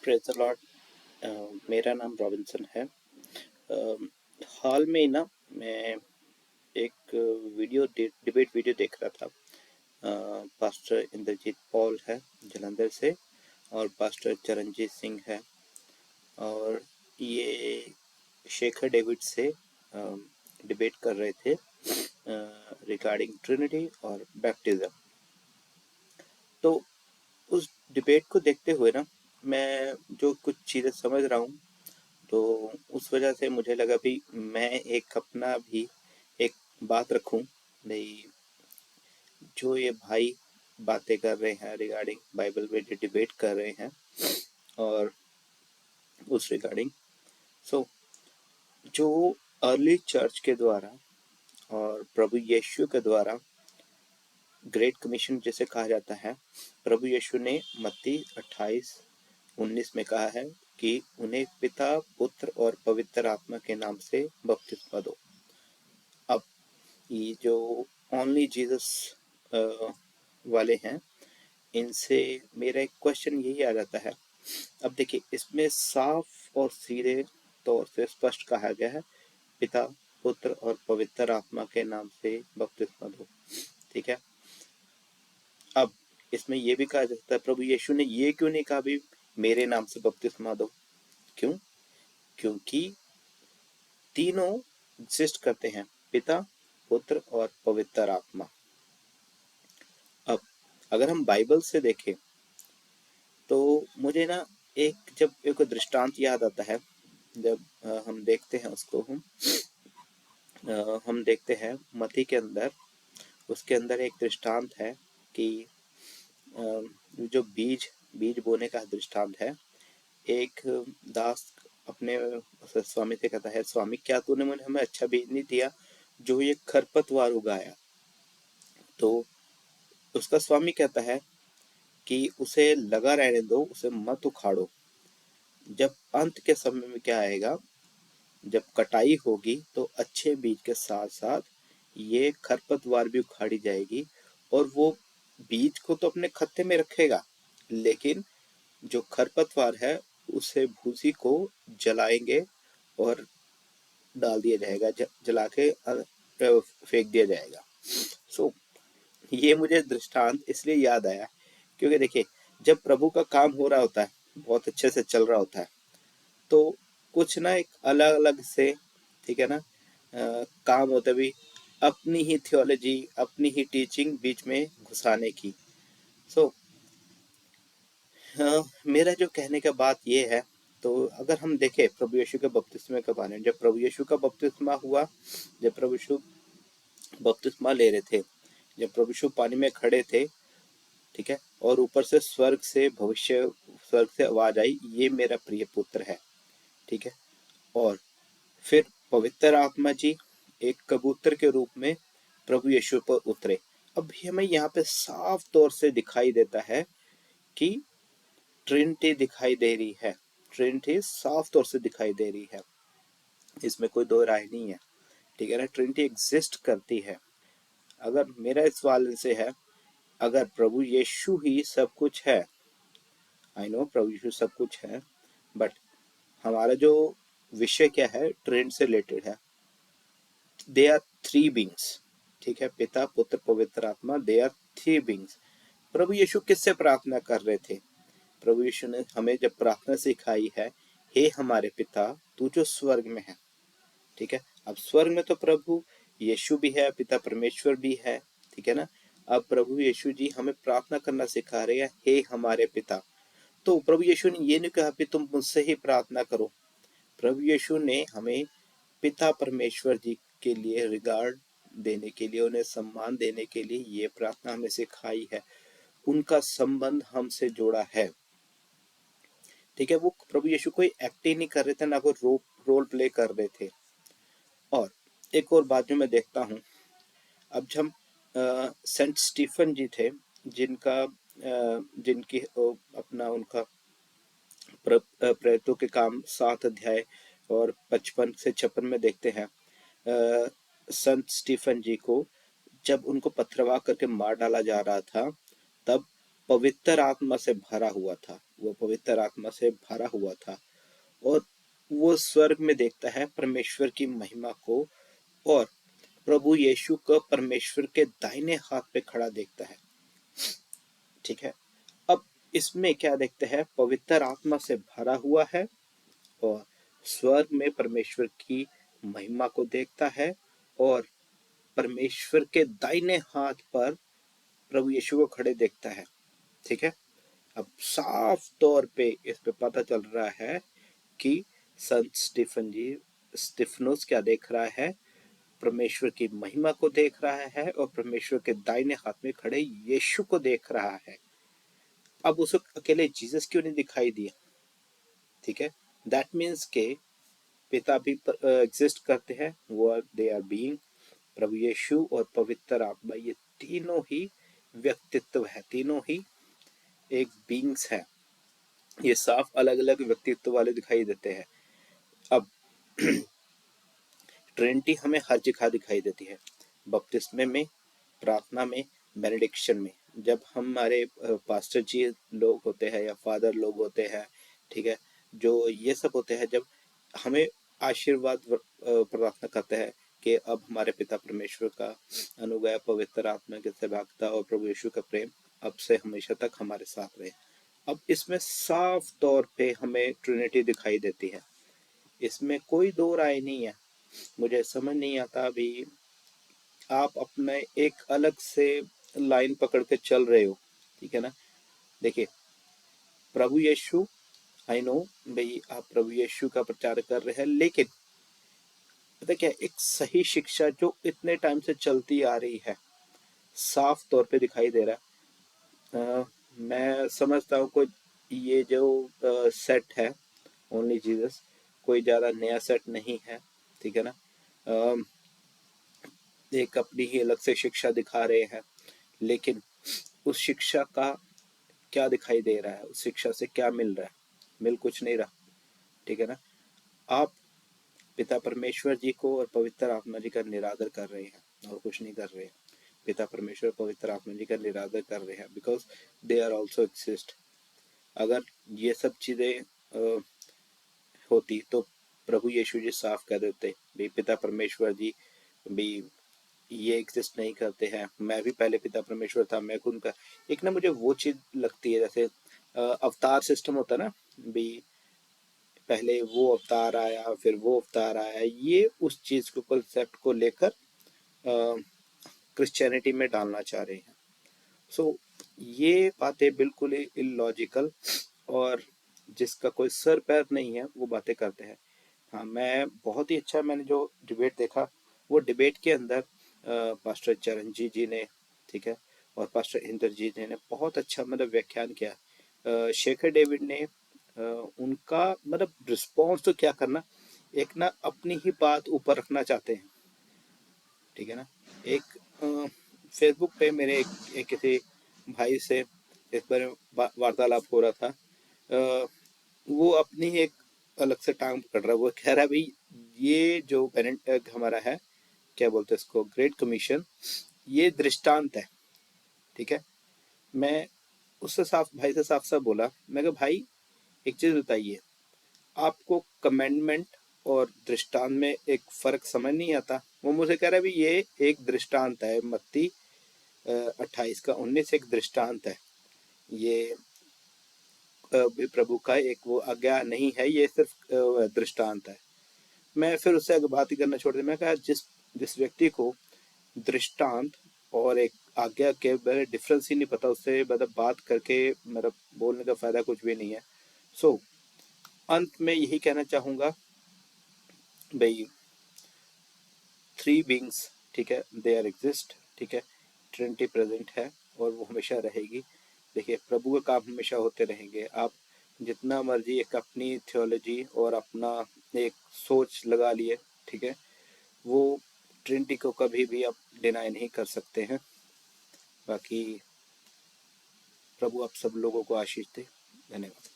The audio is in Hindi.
Praise the Lord. मेरा नाम रॉबिन्सन है। हाल में ना मैं एक डिबेट वीडियो देख रहा था। पास्टर इंद्रजीत पॉल है जलंधर से और पास्टर चरणजीत सिंह है और ये शेखर डेविड से डिबेट कर रहे थे रिगार्डिंग ट्रिनिटी और बैप्टिज्म। तो उस डिबेट को देखते हुए ना मैं जो कुछ चीज़ें समझ रहा हूँ, तो उस वजह से मुझे लगा भी मैं एक अपना भी एक बात रखूं भाई। जो ये भाई बातें कर रहे हैं रिगार्डिंग बाइबल में, जो डिबेट कर रहे हैं और उस रिगार्डिंग जो अर्ली चर्च के द्वारा और प्रभु यीशु के द्वारा ग्रेट कमीशन जिसे कहा जाता है, प्रभु यीशु ने मत्ती 28:19 में कहा है कि उन्हें पिता, पुत्र और पवित्र आत्मा के नाम से बपतिस्मा दो। अब ये जो ओनली जीसस वाले हैं, इनसे मेरा एक क्वेश्चन यही आ जाता है। अब देखिए, इसमें साफ और सीधे तौर से स्पष्ट कहा गया है पिता, पुत्र और पवित्र आत्मा के नाम से बपतिस्मा दो। ठीक है। अब इसमें यह भी कहा जाता है प्रभु यीशु ने ये क्यों नहीं कहा भी मेरे नाम से बपतिस्मा दो? क्यों? क्योंकि तीनों एग्जिस्ट करते हैं, पिता, पुत्र और पवित्र आत्मा। अब अगर हम बाइबल से देखें तो मुझे ना एक दृष्टांत याद आता है। जब हम देखते हैं उसको, हम देखते हैं मत्ती के अंदर, उसके अंदर एक दृष्टांत है कि जो बीज बोने का दृष्टांत है। एक दास अपने स्वामी से कहता है, स्वामी क्या तूने मुझे हमें अच्छा बीज नहीं दिया जो ये खरपतवार उगाया? तो उसका स्वामी कहता है कि उसे लगा रहने दो, उसे मत उखाड़ो। जब अंत के समय में क्या आएगा, जब कटाई होगी तो अच्छे बीज के साथ साथ ये खरपतवार भी उखाड़ी जाएगी और वो बीज को तो अपने खत्ते में रखेगा, लेकिन जो खरपतवार है उसे भूसी को जलाएंगे और डाल दिया जाएगा, जला के फेंक दिया जाएगा। ये मुझे दृष्टांत इसलिए याद आया क्योंकि देखिए, जब प्रभु का काम हो रहा होता है, बहुत अच्छे से चल रहा होता है, तो कुछ ना एक अलग अलग से, ठीक है ना, काम होता भी अपनी ही थियोलॉजी, अपनी ही टीचिंग बीच में घुसाने की। मेरा जो कहने का बात ये है, तो अगर हम देखें प्रभु यीशु के बपतिस्मे के बारे में, जब प्रभु यीशु का बपतिस्मा हुआ, जब प्रभु यीशु बपतिस्मा ले रहे थे, जब प्रभु यीशु पानी में खड़े थे, ठीक है, और ऊपर से स्वर्ग से आवाज आई, ये मेरा प्रिय पुत्र है। ठीक है। और फिर पवित्र आत्मा जी एक कबूतर के रूप में प्रभु यीशु पर उतरे। अब हमें यहाँ पे साफ तौर से दिखाई देता है कि ट्रिनिटी दिखाई दे रही है। ट्रिनिटी साफ तौर से दिखाई दे रही है, इसमें कोई दो राय नहीं है। ठीक है ना, ट्रिनिटी एग्जिस्ट करती है। अगर मेरा इस सवाल से है, अगर प्रभु यीशु ही सब कुछ है, आई नो प्रभु यीशु सब कुछ है, बट हमारा जो विषय क्या है, ट्रिनिटी से रिलेटेड है। They are three beings. ठीक है, पिता, पुत्र, पवित्र आत्मा, दे आर थ्री बींग्स। प्रभु यीशु किससे प्रार्थना कर रहे थे? प्रभु यीशु ने हमें जब प्रार्थना सिखाई है, हे हमारे पिता तू जो स्वर्ग में है। ठीक है, अब स्वर्ग में तो प्रभु यीशु भी है, पिता परमेश्वर भी है। ठीक है ना। अब प्रभु यीशु जी हमें प्रार्थना करना सिखा रहे हैं, हे हमारे पिता। तो प्रभु यीशु ने ये नहीं कहा कि तुम मुझसे ही प्रार्थना करो। प्रभु यीशु ने हमें पिता परमेश्वर जी के लिए रिगार्ड देने के लिए, उन्हें सम्मान देने के लिए ये प्रार्थना हमें सिखाई है। उनका संबंध हमसे जोड़ा है। ठीक है, वो प्रभु यीशु कोई एक्टिंग नहीं कर रहे थे, ना कोई रोल प्ले कर रहे थे। और एक और बात जो मैं देखता हूँ, अब जब सेंट स्टीफन जी थे, जिनकी अपना उनका प्रेरितों के काम 7 अध्याय और 55 से 56 में देखते हैं। संत स्टीफन जी को जब उनको पथरवाह करके मार डाला जा रहा था, तब पवित्र आत्मा से भरा हुआ था। वो पवित्र आत्मा से भरा हुआ था और वो स्वर्ग में देखता है परमेश्वर की महिमा को और प्रभु यीशु को परमेश्वर के दाहिने हाथ पे खड़ा देखता है। ठीक है, अब इसमें क्या देखते हैं, पवित्र आत्मा से भरा हुआ है और स्वर्ग में परमेश्वर की महिमा को देखता है और परमेश्वर के दाहिने हाथ पर प्रभु यीशु को खड़े देखता है। ठीक है, अब साफ तौर पे इस पे पता चल रहा है कि संत स्टिफनोस क्या देख रहा है, परमेश्वर की महिमा को देख रहा है और परमेश्वर के दाहिने हाथ में खड़े यीशु को देख रहा है। अब उसे अकेले जीसस क्यों नहीं दिखाई दिया? ठीक है, दैट मीन्स के पिता भी एग्जिस्ट करते हैं, वो दे आर बीइंग, प्रभु यीशु और पवित्र आत्मा ये तीनों ही व्यक्तित्व है, तीनों ही एक बीइंग्स है। ये साफ अलग अलग व्यक्तित्व वाले दिखाई देते हैं। अब ट्रिनिटी हमें हर जगह दिखाई देती है, बपतिस्मे में, प्रार्थना में, बेनेडिक्शन में। जब हमारे पास्टर जी लोग होते हैं या फादर लोग होते हैं, ठीक है, जो ये सब होते हैं, जब हमें आशीर्वाद प्रार्थना करते हैं कि अब हमारे पिता परमेश्वर का अनुग्रह, पवित्र आत्मा की सहभागिता और प्रभु यीशु का प्रेम अब से हमेशा तक हमारे साथ रहे। अब इसमें साफ तौर पे हमें ट्रिनिटी दिखाई देती है, इसमें कोई दो राय नहीं है। मुझे समझ नहीं आता अभी आप अपने एक अलग से लाइन पकड़ के चल रहे हो। ठीक है ना, देखिए प्रभु यीशु, आई नो भाई आप प्रभु यीशु का प्रचार कर रहे हैं, लेकिन पता क्या, एक सही शिक्षा जो इतने टाइम से चलती आ रही है साफ तौर पे दिखाई दे रहा है। मैं समझता हूँ कोई ये जो सेट है ओनली जीसस, कोई ज़्यादा नया सेट नहीं है। ठीक है ना, एक अपनी ही अलग से शिक्षा दिखा रहे हैं, लेकिन उस शिक्षा का क्या दिखाई दे रहा है, उस शिक्षा से क्या मिल रहा है? मिल कुछ नहीं रहा। ठीक है ना, आप पिता परमेश्वर जी को और पवित्र आत्मा जी का निरादर कर रहे हैं और कुछ नहीं कर रहे हैं। पिता परमेश्वर पवित्र आत्मा जी का निरादर कर रहे हैं because they are also exist. अगर ये सब चीज़ें होती तो प्रभु यीशु जी साफ कर देते भी पिता परमेश्वर जी भी ये एग्जिस्ट नहीं करते हैं, मैं भी पहले पिता परमेश्वर था, मैं खुद का एक ना, मुझे वो चीज़ लगती है जैसे अवतार सिस्टम होता है ना भी, पहले वो अवतार आया फिर वो अवतार आया, ये उस चीज़ को कंसेप्ट को लेकर क्रिश्चियनिटी में डालना चाह रहे हैं। सो ये बातें बिल्कुल ही इलॉजिकल और जिसका कोई सर पैर नहीं है वो बातें करते हैं। हाँ, मैं बहुत ही अच्छा, मैंने जो डिबेट देखा वो डिबेट के अंदर पास्टर चरणजीत जी ने, ठीक है, और पास्टर इंद्रजीत ने बहुत अच्छा मतलब व्याख्यान किया। शेखर डेविड ने उनका मतलब रिस्पॉन्स तो क्या करना, एक ना अपनी ही बात ऊपर रखना चाहते हैं। ठीक है ना, एक फेसबुक पे मेरे एक किसी भाई से इस बारे में वार्तालाप हो रहा था। वो अपनी एक अलग से टांग पकड़ रहा है, वो कह रहा है भाई ये जो पेरेंट हमारा है, क्या बोलते हैं इसको, ग्रेट कमीशन, ये दृष्टांत है। ठीक है, मैं उससे साफ भाई से साफ साफ बोला, मैं कहा भाई एक चीज़ बताइए, आपको कमेंडमेंट और दृष्टांत में एक फ़र्क समझ नहीं आता? वो मुझे कह रहा है भी ये एक दृष्टांत है, मत्ती 28 का 19 एक दृष्टांत है, ये प्रभु का एक वो आज्ञा नहीं है, ये सिर्फ दृष्टांत है। मैं फिर उससे आगे बात ही करना छोड़ दिया। मैं कहा जिस जिस व्यक्ति को दृष्टांत और एक आज्ञा के बारे डिफरेंस ही नहीं पता, उससे मतलब बात करके मतलब बोलने का फायदा कुछ भी नहीं है। सो अंत में यही कहना चाहूँगा भाई, थ्री बींग्स, ठीक है, दे आर एग्जिस्ट, ठीक है, ट्रिनिटी प्रेजेंट है और वो हमेशा रहेगी। देखिए प्रभु का काम हमेशा होते रहेंगे, आप जितना मर्जी एक अपनी थियोलॉजी और अपना एक सोच लगा लिए, ठीक है, वो ट्रिनिटी को कभी भी आप डिनाई नहीं कर सकते हैं। बाकी प्रभु आप सब लोगों को आशीष दे। धन्यवाद।